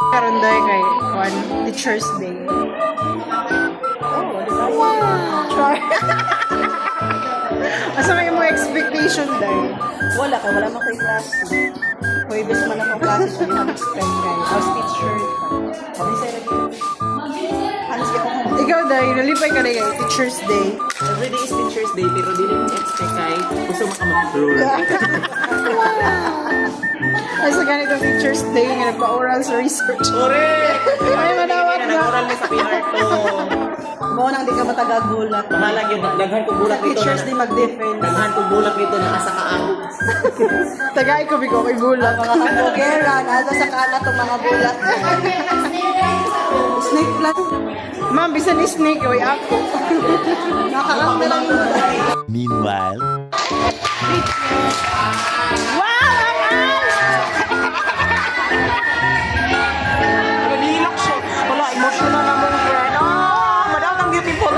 karon day kay one Teacher's Day. Wow. Asa may mo expectation day? Wala ka, wala man ko'y klase. Huwebes man akong klase, so you have expect guys. House teacher. Sabi sa'yo lagi. Halos ka kung Ikaw day, nalipay ka day kay Teacher's Day. Every day is Teacher's Day, pero dili mo expect kay gusto mo ka mag-roll. Ay sa ganitong Teacher's Day nga nagpa-oral sa research. Ore! Ay madawat na. Nag-oral na sa PR to. mo nang di ka matagagulat. Mahalag yun, daghan ko bulak dito. Teachers di mag-defend. Daghan ko bulak dito na asa ka ako. Tagay ko bigo kay bulat. Mga hamburgera, nasa sa kalat ang mga bulat. Snake lang. Ma'am, bisan ni snake, oy ako. Nakakanta lang yun. Meanwhile, Nalilak siya. Wala, emotional na mong friend. Ah, madam ang beautiful.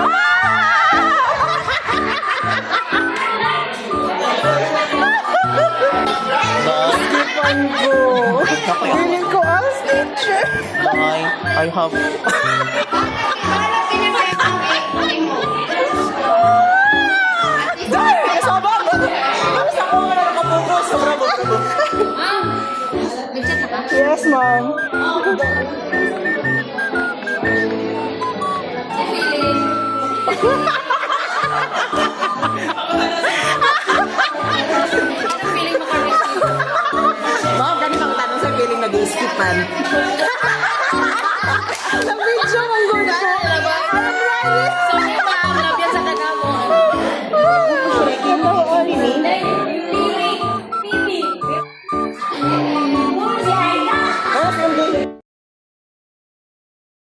Skipan ko. Feeling ko as teacher. I have... Dahil! Kasama ko! Basta ko nga na nakapokus. Bravo, bravo. Yes, ma'am. Ma'am, ganito ang tanong sa feeling nag-iiskipan. Nag-video ng good ko. Sorry, ma'am.